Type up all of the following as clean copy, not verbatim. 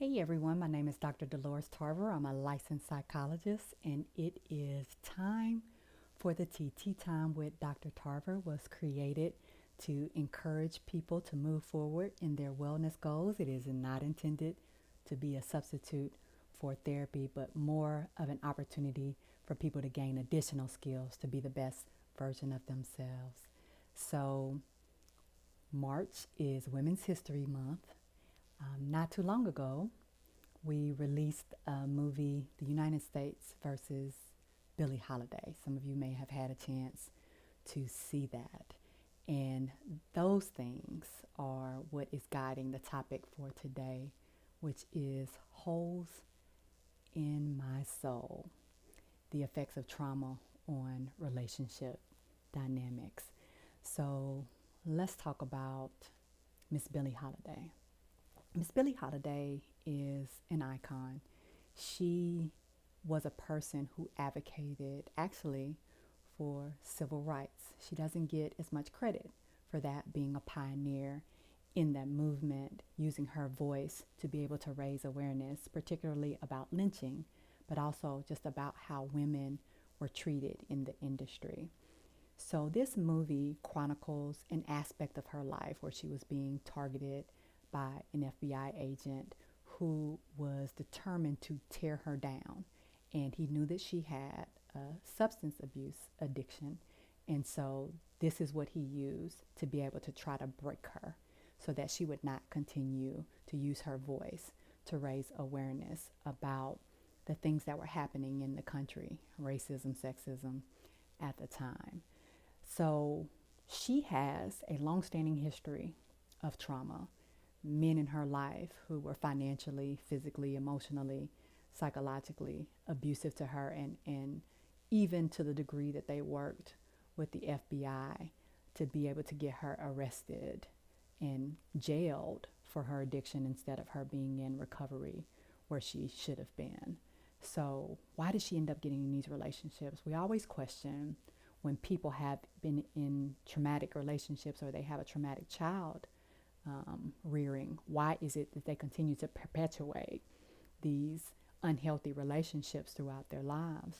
Hey everyone, my name is Dr. Dolores Tarver. I'm a licensed psychologist, and it is time for the TT Time with Dr. Tarver was created to encourage people to move forward in their wellness goals. It is not intended to be a substitute for therapy, but more of an opportunity for people to gain additional skills to be the best version of themselves. So, March is Women's History Month. Not too long ago, we released a movie, The United States versus Billie Holiday. Some of you may have had a chance to see that. And those things are what is guiding the topic for today, which is holes in my soul, the effects of trauma on relationship dynamics. So let's talk about Miss Billie Holiday. Miss Billie Holiday is an icon. She was a person who advocated actually for civil rights. She doesn't get as much credit for that, being a pioneer in that movement, using her voice to be able to raise awareness, particularly about lynching, but also just about how women were treated in the industry. So this movie chronicles an aspect of her life where she was being targeted by an FBI agent who was determined to tear her down. And he knew that she had a substance abuse addiction. And so this is what he used to be able to try to break her so that she would not continue to use her voice to raise awareness about the things that were happening in the country, racism, sexism at the time. So she has a long-standing history of trauma. Men in her life who were financially, physically, emotionally, psychologically abusive to her, and even to the degree that they worked with the FBI to be able to get her arrested and jailed for her addiction instead of her being in recovery where she should have been. So why did she end up getting in these relationships? We always question when people have been in traumatic relationships or they have a traumatic child rearing, why is it that they continue to perpetuate these unhealthy relationships throughout their lives?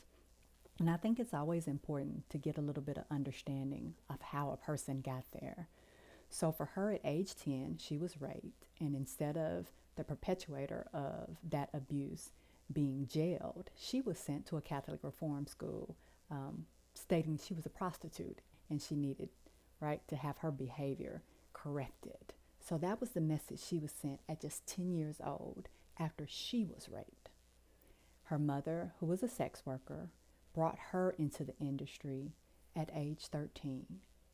And I think it's always important to get a little bit of understanding of how a person got there. So for her at age 10, she was raped, and instead of the perpetuator of that abuse being jailed, she was sent to a Catholic reform school, stating she was a prostitute and she needed, right, to have her behavior corrected. So that was the message she was sent at just 10 years old after she was raped. Her mother, who was a sex worker, brought her into the industry at age 13.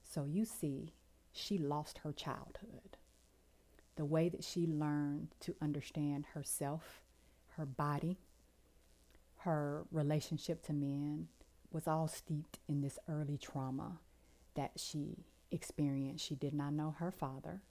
So you see, she lost her childhood. The way that she learned to understand herself, her body, her relationship to men was all steeped in this early trauma that she experienced. She did not know her father.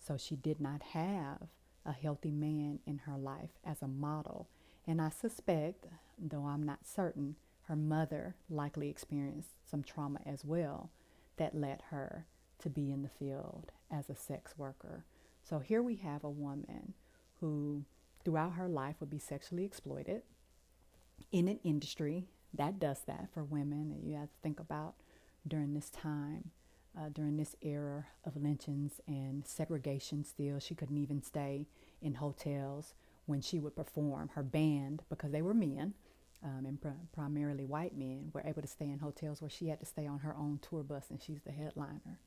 So she did not have a healthy man in her life as a model. And I suspect, though I'm not certain, her mother likely experienced some trauma as well that led her to be in the field as a sex worker. So here we have a woman who throughout her life would be sexually exploited in an industry that does that for women. And you have to think about during this time. During this era of lynchings and segregation still, she couldn't even stay in hotels when she would perform. Her band, because they were men, and primarily white men, were able to stay in hotels where she had to stay on her own tour bus and she's the headliner.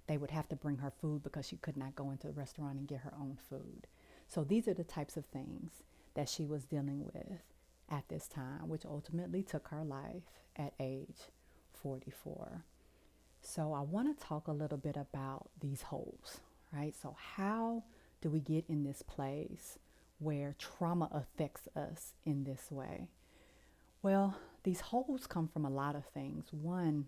They would have to bring her food because she could not go into the restaurant and get her own food. So these are the types of things that she was dealing with at this time, which ultimately took her life at age 44. So I want to talk a little bit about these holes, right? So how do we get in this place where trauma affects us in this way? Well, these holes come from a lot of things. One,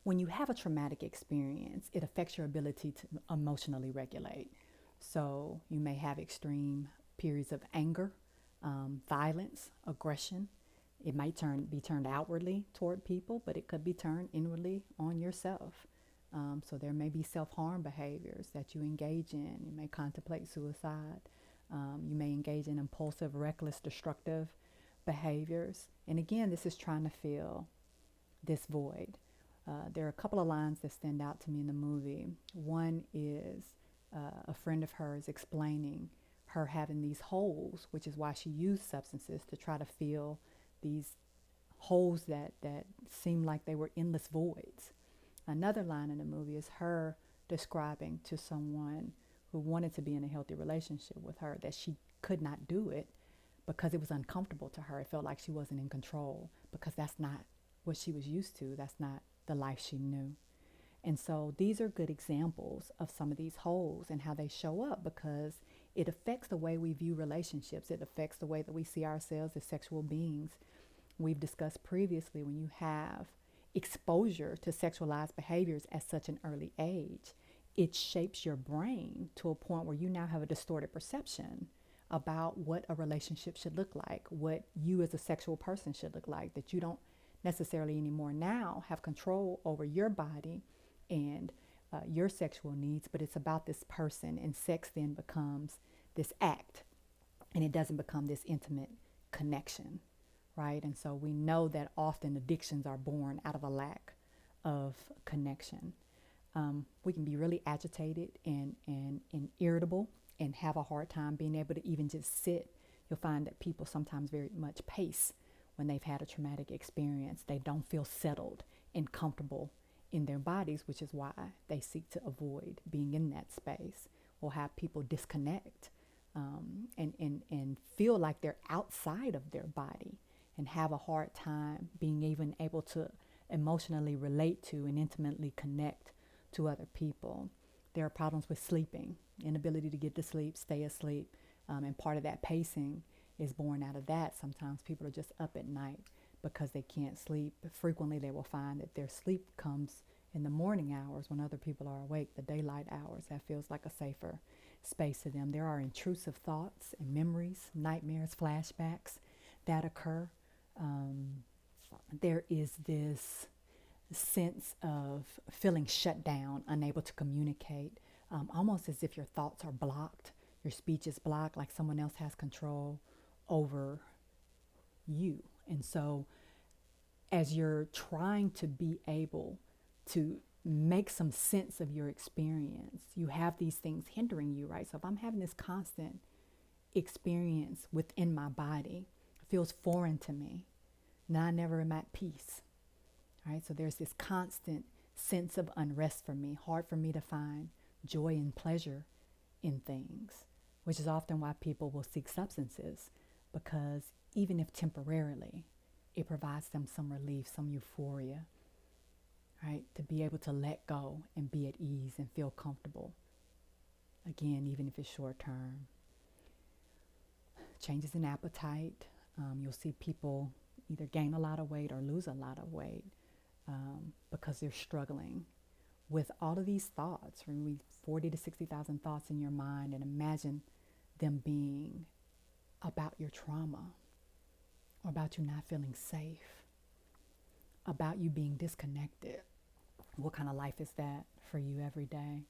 when you have a traumatic experience, it affects your ability to emotionally regulate. So you may have extreme periods of anger, violence, aggression. It might be turned outwardly toward people, but it could be turned inwardly on yourself. So there may be self-harm behaviors that you engage in. You may contemplate suicide. You may engage in impulsive, reckless, destructive behaviors. And again, this is trying to fill this void. There are a couple of lines that stand out to me in the movie. One is a friend of hers explaining her having these holes, which is why she used substances to try to fill these holes that seemed like they were endless voids. Another line in the movie is her describing to someone who wanted to be in a healthy relationship with her that she could not do it because it was uncomfortable to her. It felt like she wasn't in control because that's not what she was used to. That's not the life she knew. And so these are good examples of some of these holes and how they show up, because it affects the way we view relationships. It affects the way that we see ourselves as sexual beings. We've discussed previously, when you have exposure to sexualized behaviors at such an early age, it shapes your brain to a point where you now have a distorted perception about what a relationship should look like, what you as a sexual person should look like, that you don't necessarily anymore now have control over your body and your sexual needs, but it's about this person, and sex then becomes this act, and it doesn't become this intimate connection, right? And so we know that often addictions are born out of a lack of connection. We can be really agitated and irritable and have a hard time being able to even just sit. You'll find that people sometimes very much pace when they've had a traumatic experience. They don't feel settled and comfortable in their bodies, which is why they seek to avoid being in that space. We'll have people disconnect and feel like they're outside of their body and have a hard time being even able to emotionally relate to and intimately connect to other people. There are problems with sleeping, inability to get to sleep, stay asleep, and part of that pacing is born out of that. Sometimes people are just up at night because they can't sleep. But frequently they will find that their sleep comes in the morning hours when other people are awake, the daylight hours. That feels like a safer space to them. There are intrusive thoughts and memories, nightmares, flashbacks that occur. There is this sense of feeling shut down, unable to communicate, almost as if your thoughts are blocked, your speech is blocked, like someone else has control over you. And so as you're trying to be able to make some sense of your experience, you have these things hindering you, right? So if I'm having this constant experience within my body, it feels foreign to me. Now I never am at peace, right? So there's this constant sense of unrest for me, hard for me to find joy and pleasure in things, which is often why people will seek substances, because even if temporarily, it provides them some relief, some euphoria, right? To be able to let go and be at ease and feel comfortable. Again, even if it's short term. Changes in appetite. You'll see people either gain a lot of weight or lose a lot of weight because they're struggling with all of these thoughts. Remember, 40 to 60,000 thoughts in your mind, and imagine them being about your trauma, or about you not feeling safe, about you being disconnected. What kind of life is that for you every day?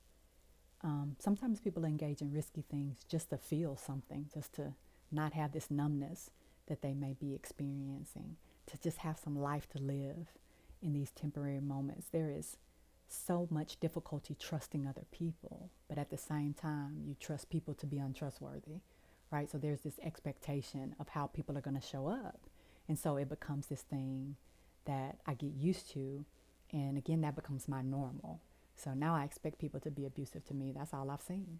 Sometimes people engage in risky things just to feel something, just to not have this numbness that they may be experiencing, to just have some life to live in these temporary moments. There is so much difficulty trusting other people, but at the same time, you trust people to be untrustworthy, right? So there's this expectation of how people are going to show up. And so it becomes this thing that I get used to. And again, that becomes my normal. So now I expect people to be abusive to me. That's all I've seen.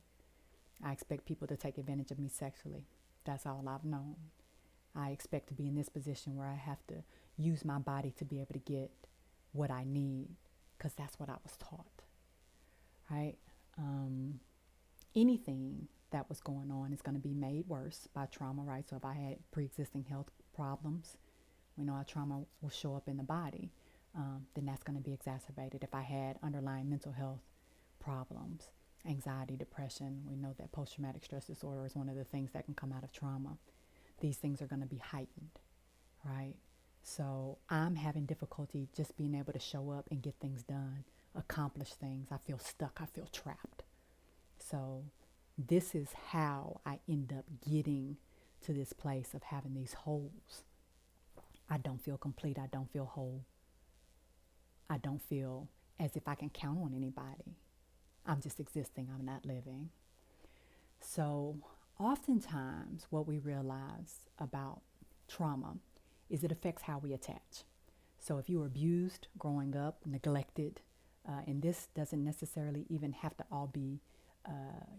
I expect people to take advantage of me sexually. That's all I've known. I expect to be in this position where I have to use my body to be able to get what I need, because that's what I was taught, right? Anything that was going on is going to be made worse by trauma, right? So if I had pre-existing health problems, we know how trauma will show up in the body, then that's going to be exacerbated. If I had underlying mental health problems, anxiety, depression, we know that post-traumatic stress disorder is one of the things that can come out of trauma. These things are going to be heightened, right? So I'm having difficulty just being able to show up and get things done, accomplish things. I feel stuck. I feel trapped. So this is how I end up getting to this place of having these holes. I don't feel complete. I don't feel whole. I don't feel as if I can count on anybody. I'm just existing. I'm not living. So oftentimes what we realize about trauma is it affects how we attach. So if you were abused growing up, neglected, and this doesn't necessarily even have to all be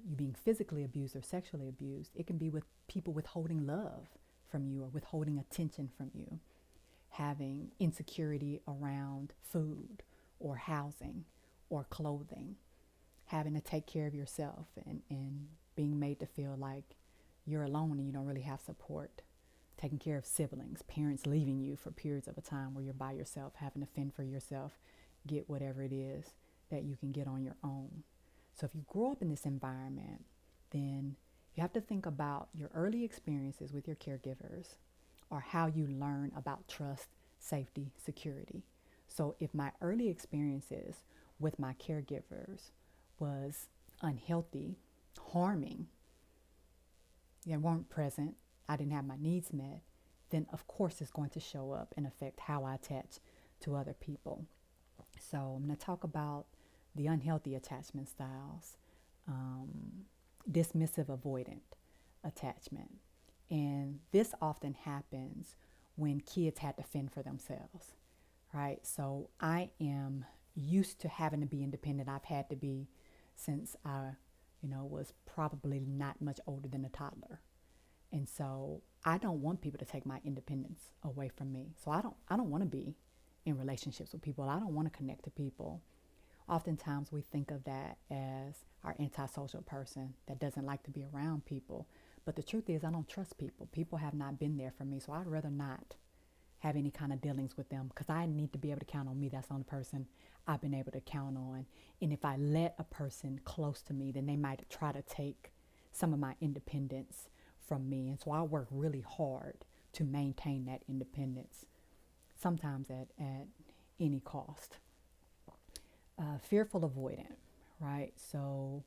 you being physically abused or sexually abused. It can be with people withholding love from you or withholding attention from you, having insecurity around food or housing or clothing, having to take care of yourself and being made to feel like you're alone and you don't really have support, taking care of siblings, parents leaving you for periods of a time where you're by yourself, having to fend for yourself, get whatever it is that you can get on your own. So if you grow up in this environment, then you have to think about your early experiences with your caregivers or how you learn about trust, safety, security. So if my early experiences with my caregivers was unhealthy, harming, they weren't present, I didn't have my needs met, then of course it's going to show up and affect how I attach to other people. So I'm going to talk about the unhealthy attachment styles, dismissive avoidant attachment. And this often happens when kids had to fend for themselves, right? So I am used to having to be independent. I've had to be since I, was probably not much older than a toddler. And so I don't want people to take my independence away from me. So I don't want to be in relationships with people. I don't want to connect to people. Oftentimes we think of that as our antisocial person that doesn't like to be around people. But the truth is I don't trust people. People have not been there for me. So I'd rather not have any kind of dealings with them because I need to be able to count on me. That's the only person I've been able to count on. And if I let a person close to me, then they might try to take some of my independence from me. And so I work really hard to maintain that independence, sometimes at any cost. Fearful avoidant, right? So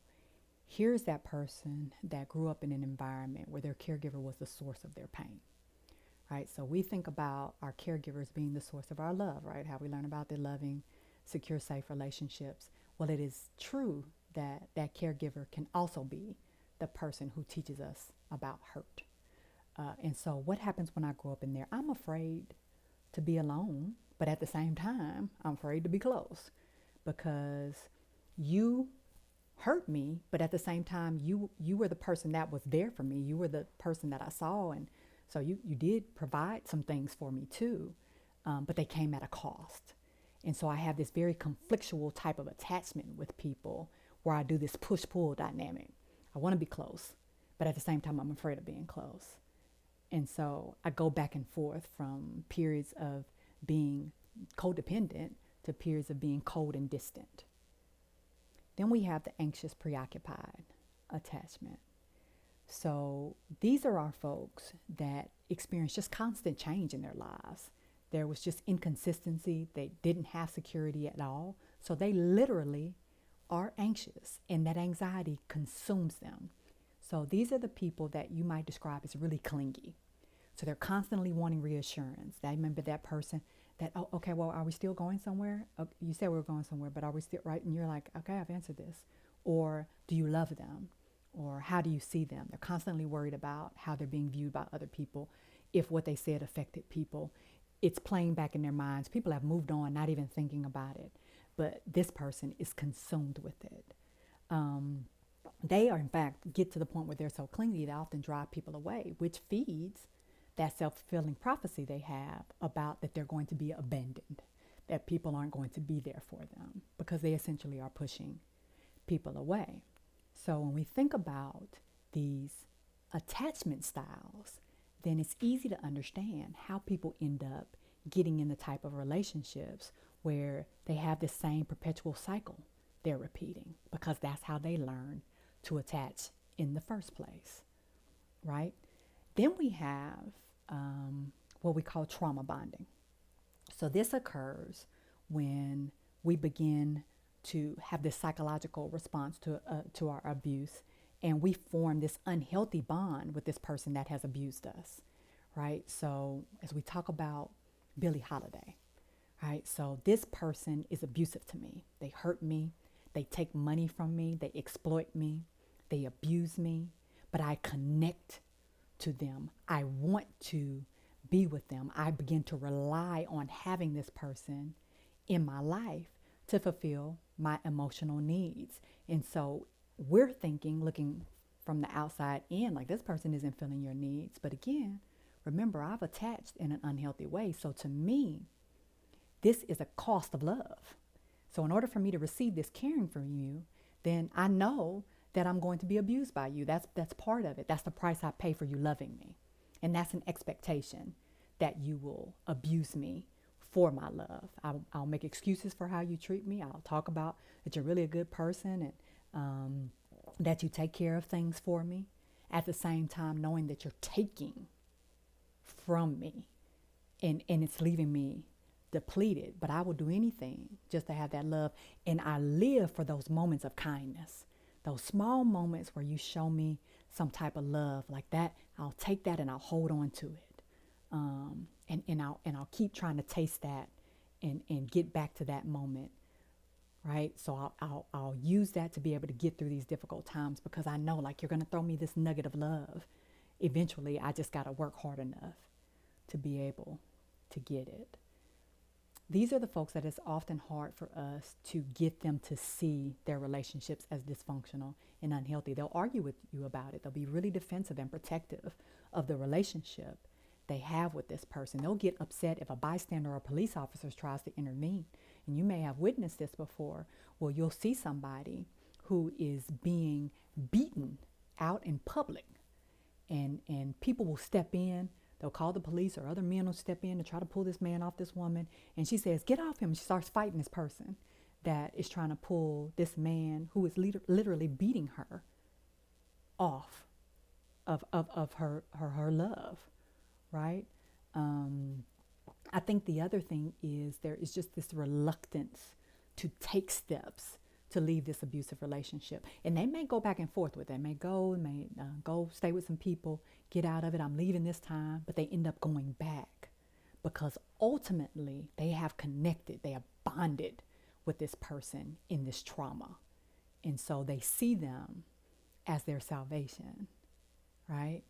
here's that person that grew up in an environment where their caregiver was the source of their pain, right? So we think about our caregivers being the source of our love, right? How we learn about their loving, secure, safe relationships. Well, it is true that that caregiver can also be the person who teaches us about hurt. And so what happens when I grow up in there? I'm afraid to be alone, but at the same time, I'm afraid to be close because you hurt me, but at the same time, you were the person that was there for me. You were the person that I saw, and so you did provide some things for me too, but they came at a cost. And so I have this very conflictual type of attachment with people where I do this push-pull dynamic. I want to be close, but at the same time, I'm afraid of being close. And so I go back and forth from periods of being codependent to periods of being cold and distant. Then we have the anxious preoccupied attachment. So these are our folks that experience just constant change in their lives. There was just inconsistency. They didn't have security at all. So they literally are anxious, and that anxiety consumes them. So these are the people that you might describe as really clingy. So they're constantly wanting reassurance. I remember that person that, oh, okay, well, are we still going somewhere? Oh, you said we were going somewhere, but are we still right? And you're like, okay, I've answered this. Or do you love them? Or how do you see them? They're constantly worried about how they're being viewed by other people. If what they said affected people, it's playing back in their minds. People have moved on, not even thinking about it. But this person is consumed with it. They are, in fact, get to the point where they're so clingy, they often drive people away, which feeds that self-fulfilling prophecy they have about that they're going to be abandoned, that people aren't going to be there for them because they essentially are pushing people away. So when we think about these attachment styles, then it's easy to understand how people end up getting in the type of relationships where they have this same perpetual cycle they're repeating because that's how they learn to attach in the first place, right? Then we have what we call trauma bonding. So this occurs when we begin to have this psychological response to our abuse, and we form this unhealthy bond with this person that has abused us, right? So as we talk about Billie Holiday, right? So this person is abusive to me. They hurt me. They take money from me. They exploit me. They abuse me. But I connect to them. I want to be with them. I begin to rely on having this person in my life to fulfill my emotional needs. And so we're thinking, looking from the outside in, like this person isn't filling your needs. But again, remember, I've attached in an unhealthy way. So to me, this is a cost of love. So in order for me to receive this caring from you, then I know that I'm going to be abused by you. That's part of it. That's the price I pay for you loving me. And that's an expectation that you will abuse me for my love. I'll make excuses for how you treat me. I'll talk about that you're really a good person and that you take care of things for me. At the same time, knowing that you're taking from me and it's leaving me depleted. But I will do anything just to have that love. And I live for those moments of kindness, those small moments where you show me some type of love like that. I'll take that and I'll hold on to it. And I'll keep trying to taste that and get back to that moment, right? So I'll use that to be able to get through these difficult times, because I know, like, you're going to throw me this nugget of love. Eventually, I just got to work hard enough to be able to get it. These are the folks that it's often hard for us to get them to see their relationships as dysfunctional and unhealthy. They'll argue with you about it. They'll be really defensive and protective of the relationship they have with this person. They'll get upset if a bystander or a police officer tries to intervene. And you may have witnessed this before. Well, you'll see somebody who is being beaten out in public, and people will step in. They'll call the police, or other men will step in to try to pull this man off this woman. And she says, "Get off him." And she starts fighting this person that is trying to pull this man who is literally beating her off of her love, right? I think the other thing is there is just this reluctance to take steps to leave this abusive relationship. And they may go back and forth with it. They may go stay with some people, get out of it. I'm leaving this time. But they end up going back because ultimately they have connected. They have bonded with this person in this trauma. And so they see them as their salvation, right?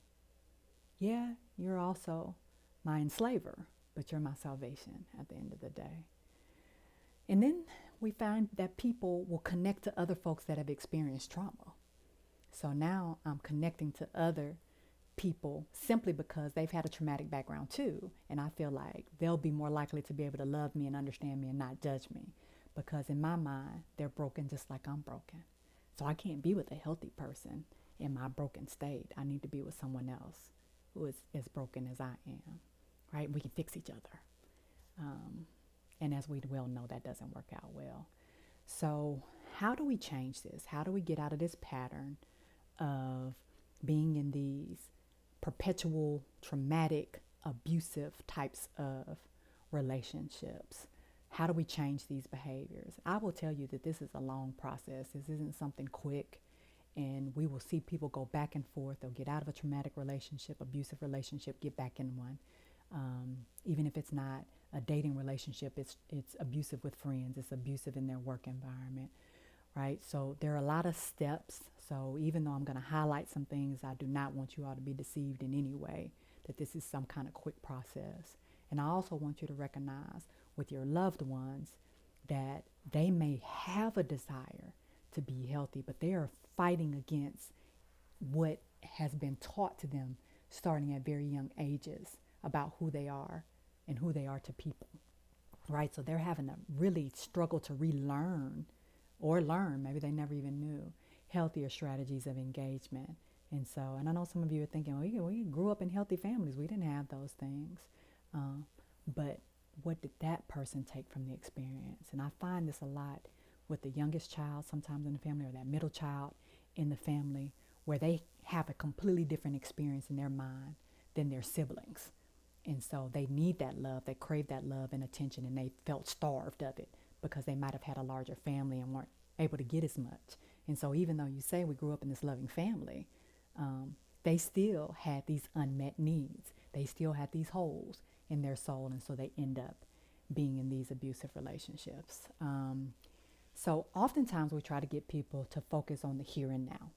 Yeah, you're also my enslaver, but you're my salvation at the end of the day. And then we find that people will connect to other folks that have experienced trauma. So now I'm connecting to other people simply because they've had a traumatic background too. And I feel like they'll be more likely to be able to love me and understand me and not judge me, because in my mind, they're broken just like I'm broken. So I can't be with a healthy person in my broken state. I need to be with someone else who is as broken as I am, right? We can fix each other. And as we well know, that doesn't work out well. So how do we change this? How do we get out of this pattern of being in these perpetual, traumatic, abusive types of relationships? How do we change these behaviors? I will tell you that this is a long process. This isn't something quick. And we will see people go back and forth. They'll get out of a traumatic relationship, abusive relationship, get back in one. Even if it's not a dating relationship, it's abusive with friends. It's abusive in their work environment, right? So there are a lot of steps. So even though I'm going to highlight some things, I do not want you all to be deceived in any way that this is some kind of quick process. And I also want you to recognize with your loved ones that they may have a desire to be healthy, but they are fighting against what has been taught to them starting at very young ages about who they are and who they are to people, right? So they're having to really struggle to relearn or learn, maybe they never even knew, healthier strategies of engagement. And so, and I know some of you are thinking, well, we grew up in healthy families. We didn't have those things. But what did that person take from the experience? And I find this a lot with the youngest child sometimes in the family, or that middle child in the family, where they have a completely different experience in their mind than their siblings. And so they need that love, they crave that love and attention, and they felt starved of it because they might have had a larger family and weren't able to get as much. And so even though you say we grew up in this loving family, they still had these unmet needs. They still had these holes in their soul. And so they end up being in these abusive relationships. So oftentimes we try to get people to focus on the here and now,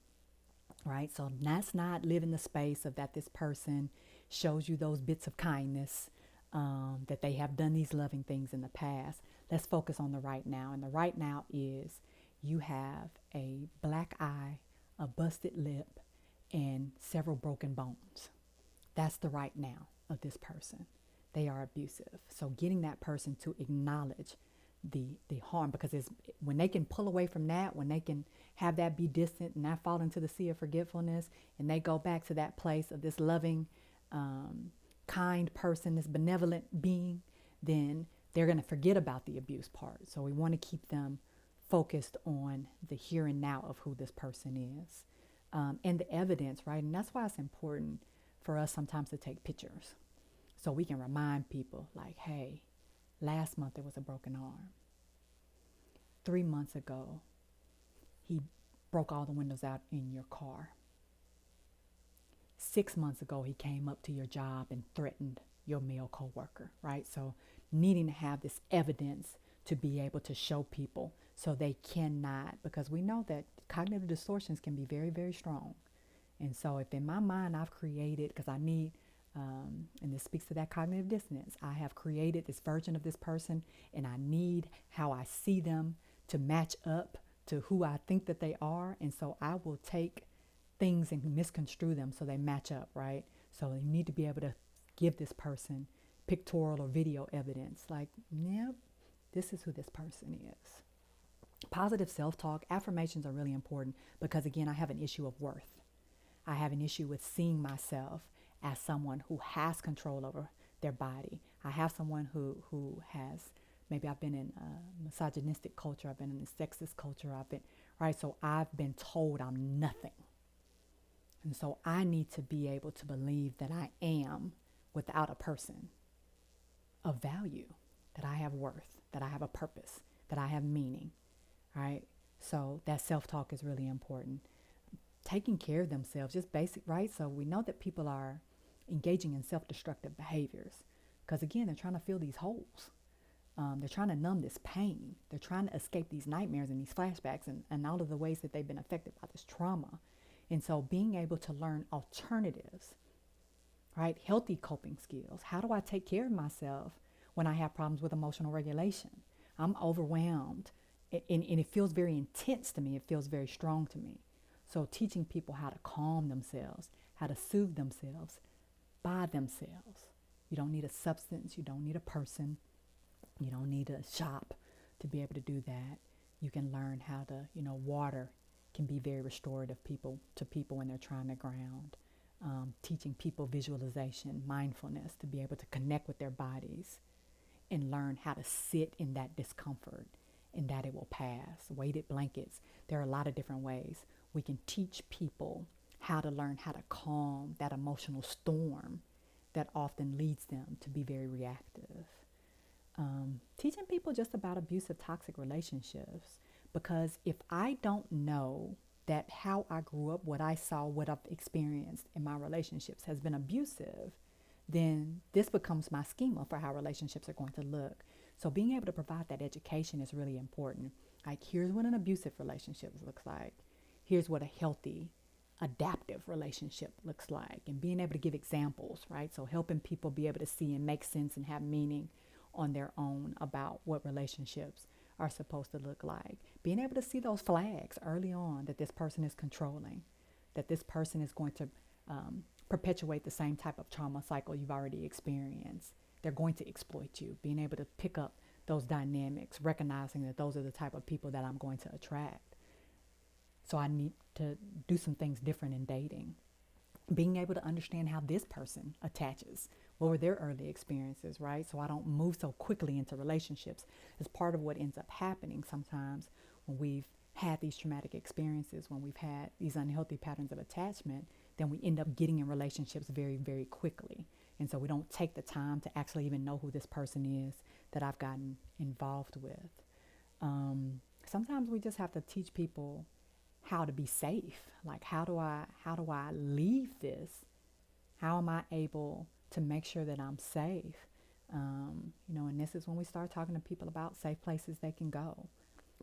right? So that's not live in the space of that this person shows you those bits of kindness, that they have done these loving things in the past. Let's focus on the right now. And the right now is you have a black eye, a busted lip, and several broken bones. That's the right now of this person. They are abusive. So getting that person to acknowledge the harm, because it's when they can pull away from that, when they can have that be distant and not fall into the sea of forgetfulness, and they go back to that place of this loving, kind person, this benevolent being, then they're going to forget about the abuse part. So we want to keep them focused on the here and now of who this person is, and the evidence, right? And that's why it's important for us sometimes to take pictures so we can remind people like, hey, last month there was a broken arm. 3 months ago, he broke all the windows out in your car. 6 months ago, he came up to your job and threatened your male coworker, right? So needing to have this evidence to be able to show people so they cannot, because we know that cognitive distortions can be very, very strong. And so if in my mind I've created, because I need, and this speaks to that cognitive dissonance, I have created this version of this person and I need how I see them to match up to who I think that they are. And so I will take things and misconstrue them so they match up, right? So you need to be able to give this person pictorial or video evidence like, yep, this is who this person is. Positive self-talk, affirmations are really important because, again, I have an issue of worth. I have an issue with seeing myself as someone who has control over their body. I have someone who has, maybe I've been in a misogynistic culture, I've been in a sexist culture, right? So I've been told I'm nothing. And so I need to be able to believe that I am, without a person, of value, that I have worth, that I have a purpose, that I have meaning, right? So that self-talk is really important. Taking care of themselves, just basic, right? So we know that people are engaging in self-destructive behaviors because, again, they're trying to fill these holes. They're trying to numb this pain. They're trying to escape these nightmares and these flashbacks and all of the ways that they've been affected by this trauma. And so being able to learn alternatives, right? Healthy coping skills. How do I take care of myself when I have problems with emotional regulation? I'm overwhelmed and it feels very intense to me. It feels very strong to me. So teaching people how to calm themselves, how to soothe themselves by themselves. You don't need a substance. You don't need a person. You don't need a shop to be able to do that. You can learn how to, water can be very restorative to people when they're trying to ground. Teaching people visualization, mindfulness, to be able to connect with their bodies and learn how to sit in that discomfort and that it will pass. Weighted blankets. There are a lot of different ways we can teach people how to learn how to calm that emotional storm that often leads them to be very reactive. Teaching people just about abusive, toxic relationships, because if I don't know that how I grew up, what I saw, what I've experienced in my relationships has been abusive, then this becomes my schema for how relationships are going to look. So being able to provide that education is really important. Like, here's what an abusive relationship looks like. Here's what a healthy, adaptive relationship looks like. And being able to give examples, right? So helping people be able to see and make sense and have meaning on their own about what relationships are supposed to look like. Being able to see those flags early on that this person is controlling, that this person is going to perpetuate the same type of trauma cycle you've already experienced. They're going to exploit you. Being able to pick up those dynamics, recognizing that those are the type of people that I'm going to attract. So I need to do some things different in dating. Being able to understand how this person attaches. What were their early experiences, right? So I don't move so quickly into relationships. It's part of what ends up happening sometimes when we've had these traumatic experiences, when we've had these unhealthy patterns of attachment, then we end up getting in relationships very, very quickly. And so we don't take the time to actually even know who this person is that I've gotten involved with. Sometimes we just have to teach people how to be safe. Like, how do I leave this? How am I able to make sure that I'm safe? And this is when we start talking to people about safe places they can go,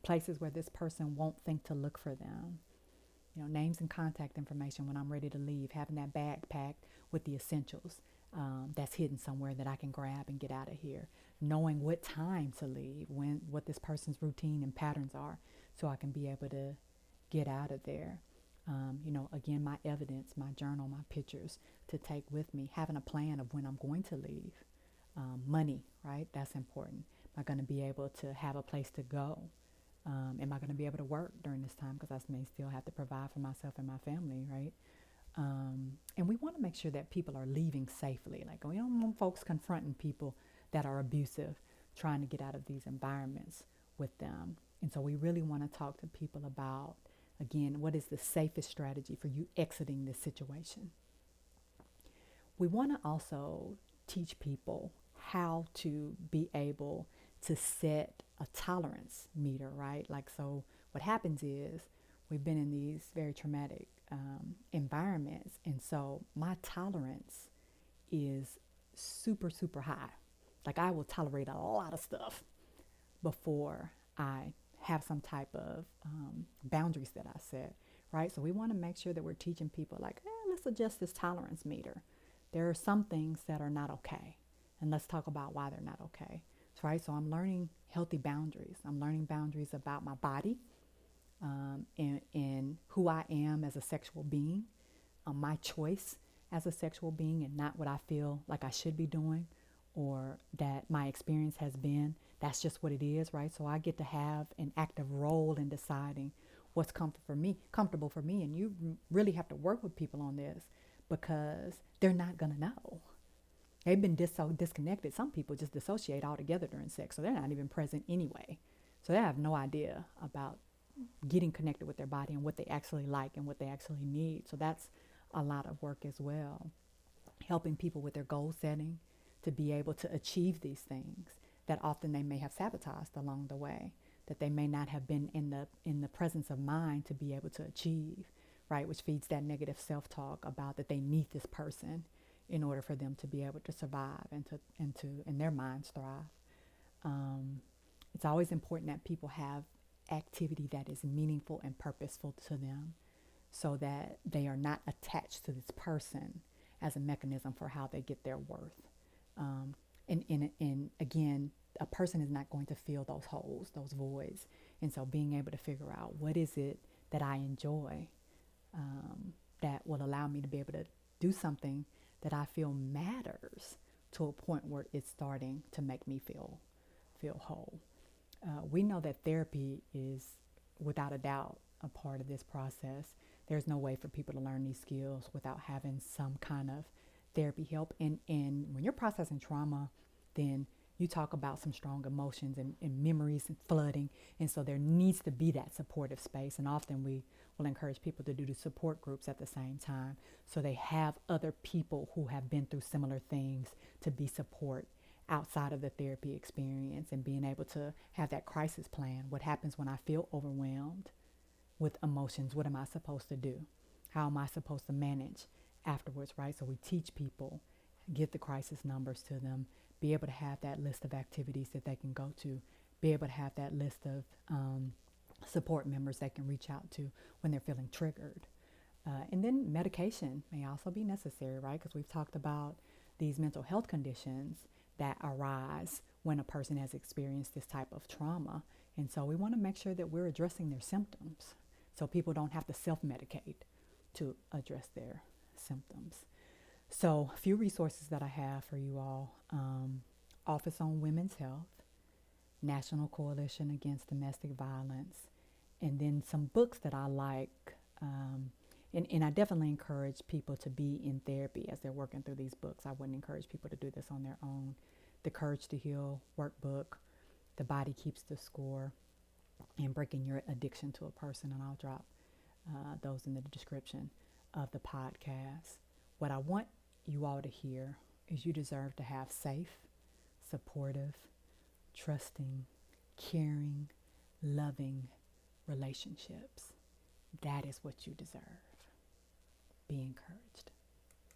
places where this person won't think to look for them. Names and contact information when I'm ready to leave, having that bag packed with the essentials that's hidden somewhere that I can grab and get out of here, knowing what time to leave, what this person's routine and patterns are, so I can be able to get out of there. Again, my evidence, my journal, my pictures to take with me, having a plan of when I'm going to leave. Money, right? That's important. Am I going to be able to have a place to go? Am I going to be able to work during this time? Because I may still have to provide for myself and my family, right? And we want to make sure that people are leaving safely. Like, we don't want folks confronting people that are abusive, trying to get out of these environments with them. And so we really want to talk to people about, again, what is the safest strategy for you exiting this situation? We want to also teach people how to be able to set a tolerance meter, right? Like, so what happens is we've been in these very traumatic environments. And so my tolerance is super, super high. Like, I will tolerate a lot of stuff before I have some type of boundaries that I set, right? So we want to make sure that we're teaching people, like, let's adjust this tolerance meter. There are some things that are not okay, and let's talk about why they're not okay, right? So I'm learning healthy boundaries. I'm learning boundaries about my body and who I am as a sexual being, my choice as a sexual being, and not what I feel like I should be doing or that my experience has been. That's just what it is, right? So I get to have an active role in deciding what's comfortable for me. And you really have to work with people on this because they're not going to know. They've been so disconnected. Some people just dissociate altogether during sex, so they're not even present anyway. So they have no idea about getting connected with their body and what they actually like and what they actually need. So that's a lot of work as well. Helping people with their goal setting to be able to achieve these things that often they may have sabotaged along the way, that they may not have been in the presence of mind to be able to achieve, right? Which feeds that negative self-talk about that they need this person in order for them to be able to survive and to in their minds thrive. It's always important that people have activity that is meaningful and purposeful to them, so that they are not attached to this person as a mechanism for how they get their worth. And again, a person is not going to fill those holes, those voids. And so being able to figure out what is it that I enjoy that will allow me to be able to do something that I feel matters to a point where it's starting to make me feel whole. We know that therapy is without a doubt a part of this process. There's no way for people to learn these skills without having some kind of therapy help. And when you're processing trauma, then you talk about some strong emotions and memories and flooding. And so there needs to be that supportive space. And often we will encourage people to do the support groups at the same time, so they have other people who have been through similar things to be support outside of the therapy experience, and being able to have that crisis plan. What happens when I feel overwhelmed with emotions? What am I supposed to do? How am I supposed to manage afterwards, right? So we teach people, give the crisis numbers to them, be able to have that list of activities that they can go to, be able to have that list of support members they can reach out to when they're feeling triggered. And then medication may also be necessary, right? Because we've talked about these mental health conditions that arise when a person has experienced this type of trauma. And so we want to make sure that we're addressing their symptoms so people don't have to self-medicate to address their symptoms. So a few resources that I have for you all. Office on Women's Health, National Coalition Against Domestic Violence, and then some books that I like. And I definitely encourage people to be in therapy as they're working through these books. I wouldn't encourage people to do this on their own. The Courage to Heal Workbook, The Body Keeps the Score, and Breaking Your Addiction to a Person. And I'll drop those in the description of the podcast. What I want you all to hear is you deserve to have safe, supportive, trusting, caring, loving relationships. That is what you deserve. Be encouraged.